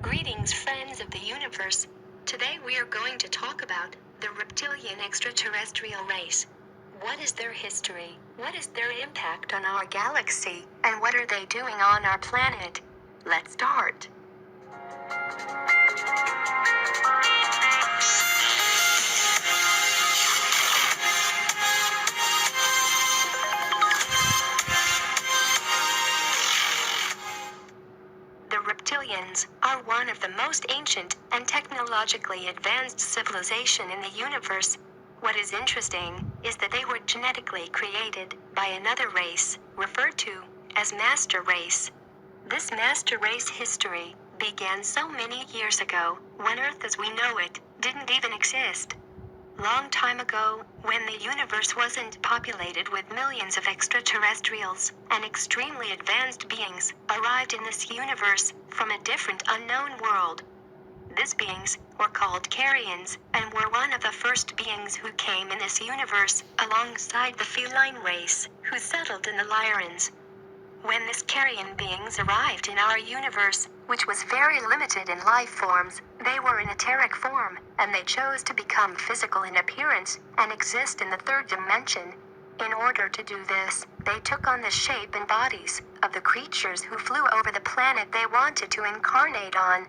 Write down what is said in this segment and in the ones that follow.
Greetings, friends of the universe. Today we are going to talk about the reptilian extraterrestrial race. What is their history? What is their impact on our galaxy? And what are they doing on our planet? Let's start. The Reptilians are one of the most ancient and technologically advanced civilization in the universe. What is interesting is that they were genetically created by another race, referred to as Master Race. This Master Race history began so many years ago, when Earth as we know it didn't even exist. Long time ago, when the universe wasn't populated with millions of extraterrestrials, and extremely advanced beings arrived in this universe from a different unknown world. These beings were called Carians, and were one of the first beings who came in this universe, alongside the feline race, who settled in the Lyrians. When these Carian beings arrived in our universe, which was very limited in life forms, they were in etheric form, and they chose to become physical in appearance, and exist in the third dimension. In order to do this, they took on the shape and bodies of the creatures who flew over the planet they wanted to incarnate on.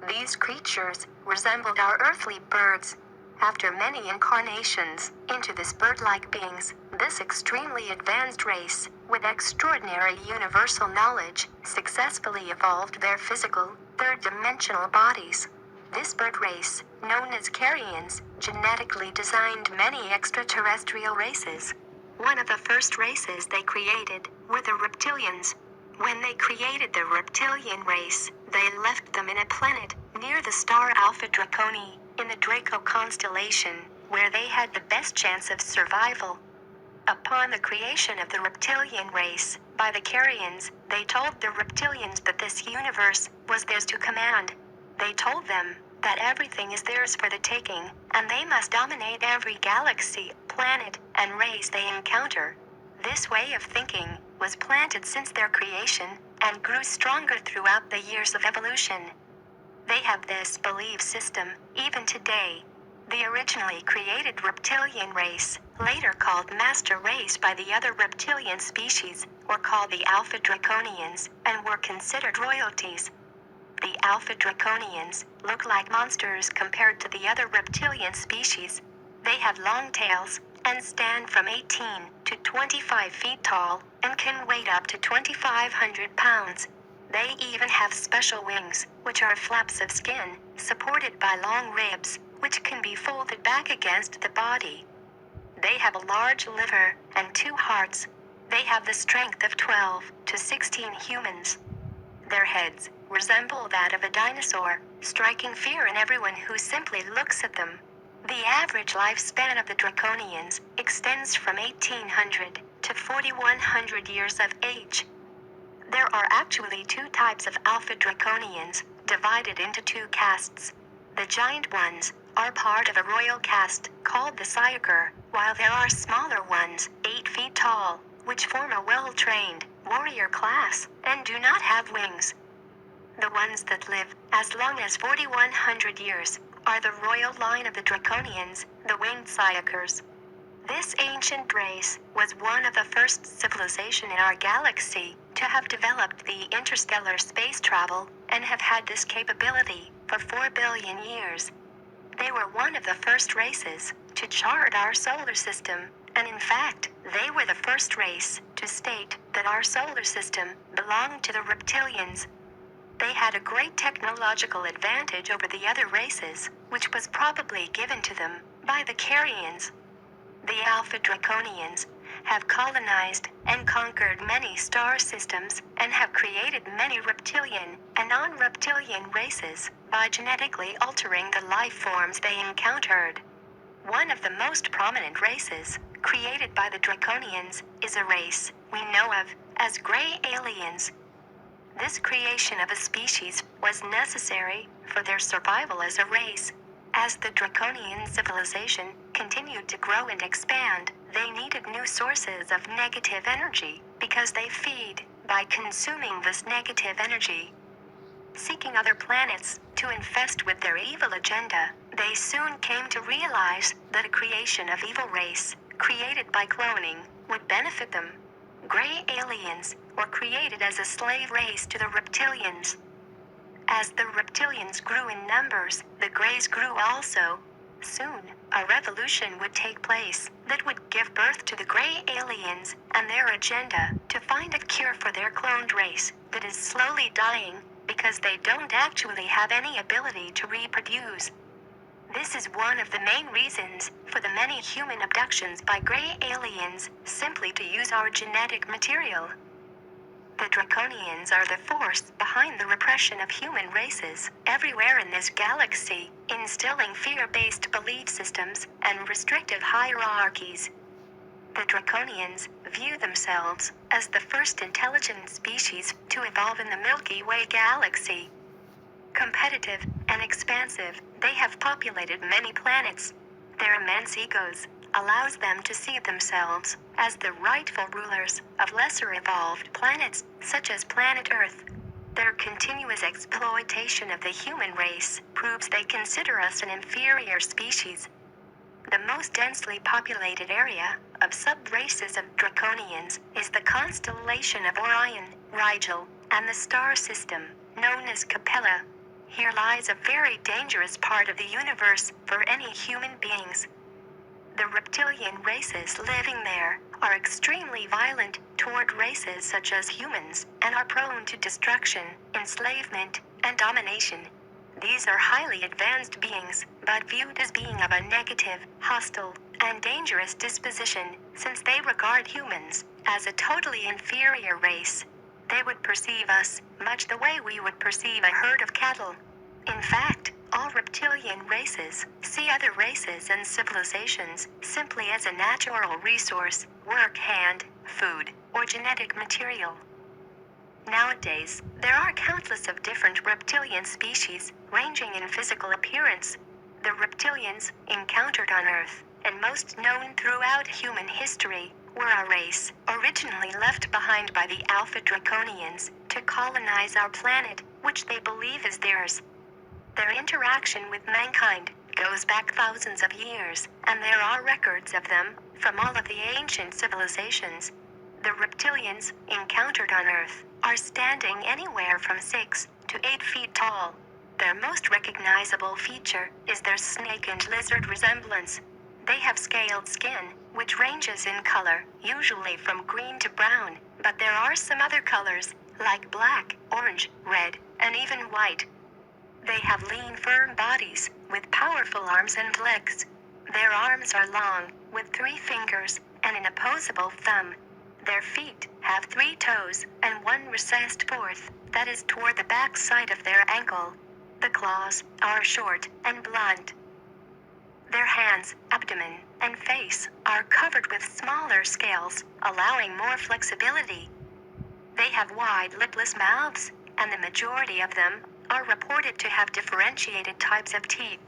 These creatures resembled our earthly birds. After many incarnations into this bird-like beings, this extremely advanced race, with extraordinary universal knowledge, successfully evolved their physical, third-dimensional bodies. This bird race, known as Carians, genetically designed many extraterrestrial races. One of the first races they created were the Reptilians. When they created the Reptilian race, they left them in a planet near the star Alpha-Draconians, in the Draco constellation, where they had the best chance of survival. Upon the creation of the reptilian race by the Carians, they told the Reptilians that this universe was theirs to command. They told them that everything is theirs for the taking, and they must dominate every galaxy, planet, and race they encounter. This way of thinking was planted since their creation, and grew stronger throughout the years of evolution. They have this belief system, even today. The originally created reptilian race, later called Master Race by the other reptilian species, were called the Alpha-Draconians, and were considered royalties. The Alpha-Draconians look like monsters compared to the other reptilian species. They have long tails, and stand from 18 to 25 feet tall, and can weigh up to 2,500 pounds. They even have special wings, which are flaps of skin, supported by long ribs, which can be folded back against the body. They have a large liver, and 2 hearts. They have the strength of 12 to 16 humans. Their heads resemble that of a dinosaur, striking fear in everyone who simply looks at them. The average lifespan of the Draconians extends from 1800 to 4100 years of age. There are actually 2 types of Alpha-Draconians, divided into 2 castes. The giant ones are part of a royal caste called the Syaker, while there are smaller ones, 8 feet tall, which form a well-trained warrior class, and do not have wings. The ones that live as long as 4100 years are the royal line of the Draconians, the winged Syakers. This ancient race was one of the first civilization in our galaxy to have developed the interstellar space travel, and have had this capability for 4 billion years. They were one of the first races to chart our solar system, and in fact, they were the first race to state that our solar system belonged to the Reptilians. They had a great technological advantage over the other races, which was probably given to them by the Carians. The Alpha-Draconians have colonized and conquered many star systems, and have created many reptilian and non-reptilian races by genetically altering the life forms they encountered. One of the most prominent races created by the Draconians is a race we know of as gray aliens. This creation of a species was necessary for their survival as a race. As the Draconian civilization continued to grow and expand, they needed new sources of negative energy, because they feed by consuming this negative energy. seeking other planets to infest with their evil agenda. They soon came to realize that a creation of evil race, created by cloning, would benefit them. Gray aliens were created as a slave race to the Reptilians. As the Reptilians grew in numbers, the Greys grew also. Soon, a revolution would take place that would give birth to the Gray aliens and their agenda to find a cure for their cloned race that is slowly dying because they don't actually have any ability to reproduce. This is one of the main reasons for the many human abductions by Gray aliens, simply to use our genetic material. The Draconians are the force behind the repression of human races everywhere in this galaxy, instilling fear-based belief systems and restrictive hierarchies. The Draconians view themselves as the first intelligent species to evolve in the Milky Way galaxy. Competitive and expansive, they have populated many planets. Their immense egos allows them to see themselves as the rightful rulers of lesser evolved planets, such as planet Earth. Their continuous exploitation of the human race proves they consider us an inferior species. The most densely populated area of sub-races of Draconians is the constellation of Orion, Rigel, and the star system, known as Capella. Here lies a very dangerous part of the universe for any human beings. The reptilian races living there are extremely violent toward races such as humans and are prone to destruction, enslavement, and domination. These are highly advanced beings, but viewed as being of a negative, hostile, and dangerous disposition, since they regard humans as a totally inferior race. They would perceive us much the way we would perceive a herd of cattle. In fact, all reptilian races see other races and civilizations simply as a natural resource, work hand, food, or genetic material. Nowadays, there are countless of different reptilian species, ranging in physical appearance. The reptilians encountered on Earth, and most known throughout human history, were a race originally left behind by the Alpha-Draconians to colonize our planet, which they believe is theirs. Their interaction with mankind goes back thousands of years, and there are records of them from all of the ancient civilizations. The reptilians encountered on Earth are standing anywhere from 6 to 8 feet tall. Their most recognizable feature is their snake and lizard resemblance. They have scaled skin, which ranges in color, usually from green to brown, but there are some other colors, like black, orange, red, and even white. They have lean, firm bodies, with powerful arms and legs. Their arms are long, with 3 fingers, and an opposable thumb. Their feet have 3 toes, and 1 recessed fourth, that is toward the back side of their ankle. The claws are short and blunt. Their hands, abdomen, and face are covered with smaller scales, allowing more flexibility. They have wide lipless mouths, and the majority of them are reported to have differentiated types of teeth.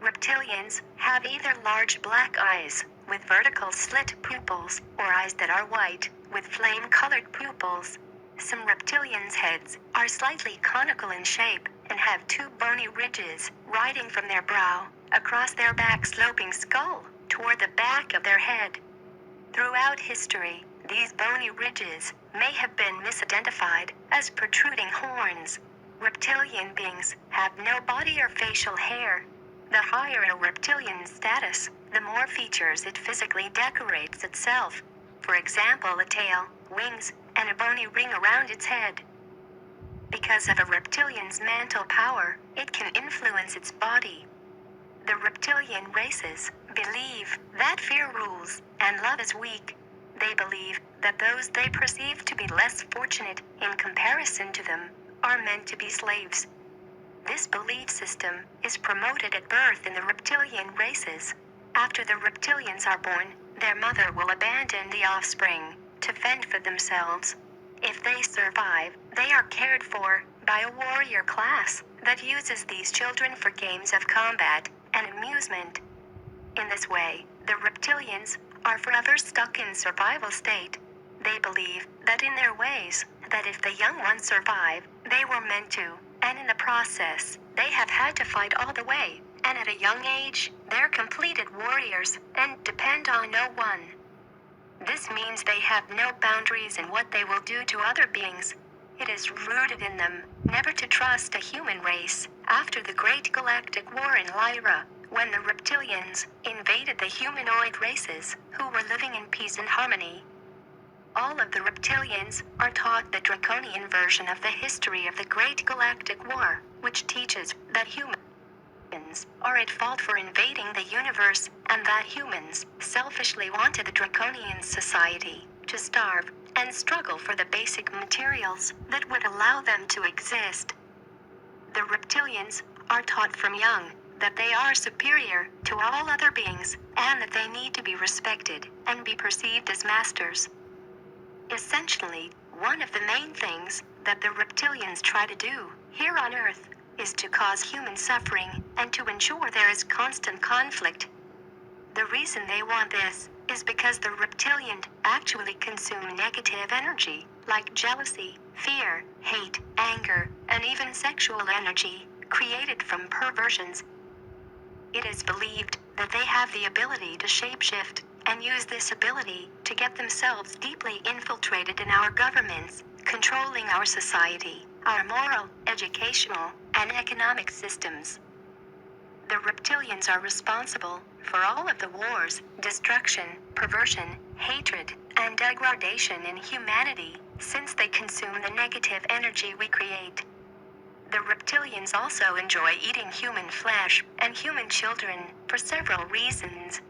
Reptilians have either large black eyes, with vertical slit pupils, or eyes that are white, with flame-colored pupils. Some reptilians' heads are slightly conical in shape, and have 2 bony ridges, riding from their brow, across their back-sloping skull, toward the back of their head. Throughout history, these bony ridges may have been misidentified as protruding horns. Reptilian beings have no body or facial hair. The higher a reptilian status, the more features it physically decorates itself. For example, a tail, wings, and a bony ring around its head. Because of a reptilian's mental power, it can influence its body. The reptilian races believe that fear rules and love is weak. They believe that those they perceive to be less fortunate in comparison to them are meant to be slaves. This belief system is promoted at birth in the reptilian races. After the reptilians are born, their mother will abandon the offspring to fend for themselves. If they survive, they are cared for by a warrior class that uses these children for games of combat and amusement. In this way, the reptilians are forever stuck in survival state. They believe that in their ways, that if the young ones survive, they were meant to, And in the process, they have had to fight all the way, and at a young age, they're completed warriors, and depend on no one. This means they have no boundaries in what they will do to other beings. It is rooted in them, never to trust a human race, after the Great Galactic War in Lyra, when the Reptilians invaded the humanoid races, who were living in peace and harmony. All of the Reptilians are taught the draconian version of the history of the Great Galactic War, which teaches that humans are at fault for invading the universe, and that humans selfishly wanted the Draconian society to starve and struggle for the basic materials that would allow them to exist. The Reptilians are taught from young that they are superior to all other beings, and that they need to be respected and be perceived as masters. Essentially, one of the main things that the Reptilians try to do here on Earth is to cause human suffering and to ensure there is constant conflict. The reason they want this is because the Reptilian actually consume negative energy, like jealousy, fear, hate, anger, and even sexual energy, created from perversions. It is believed that they have the ability to shapeshift and use this ability to get themselves deeply infiltrated in our governments, controlling our society, our moral, educational, and economic systems. The Reptilians are responsible for all of the wars, destruction, perversion, hatred, and degradation in humanity, since they consume the negative energy we create. The Reptilians also enjoy eating human flesh and human children for several reasons.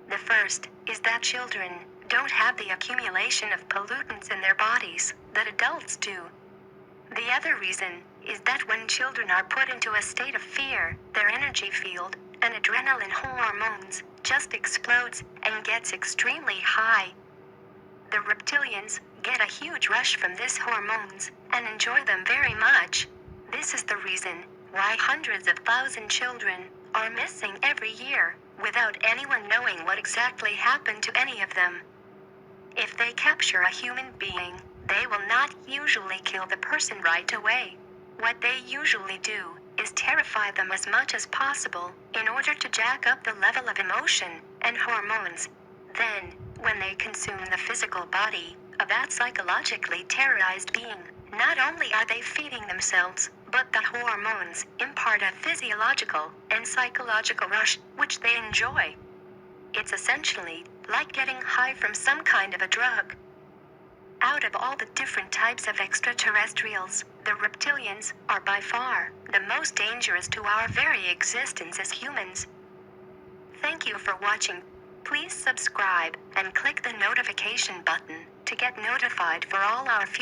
The first is that children don't have the accumulation of pollutants in their bodies that adults do. The other reason is that when children are put into a state of fear, their energy field and adrenaline hormones just explodes and gets extremely high. The Reptilians get a huge rush from these hormones and enjoy them very much. This is the reason why hundreds of thousands children are missing every year, without anyone knowing what exactly happened to any of them. If they capture a human being, they will not usually kill the person right away. What they usually do is terrify them as much as possible in order to jack up the level of emotion and hormones. Then, when they consume the physical body of that psychologically terrorized being, not only are they feeding themselves, but the hormones impart a physiological and psychological rush, which they enjoy. It's essentially like getting high from some kind of a drug. Out of all the different types of extraterrestrials, the Reptilians are by far the most dangerous to our very existence as humans. Thank you for watching. Please subscribe and click the notification button to get notified for all our future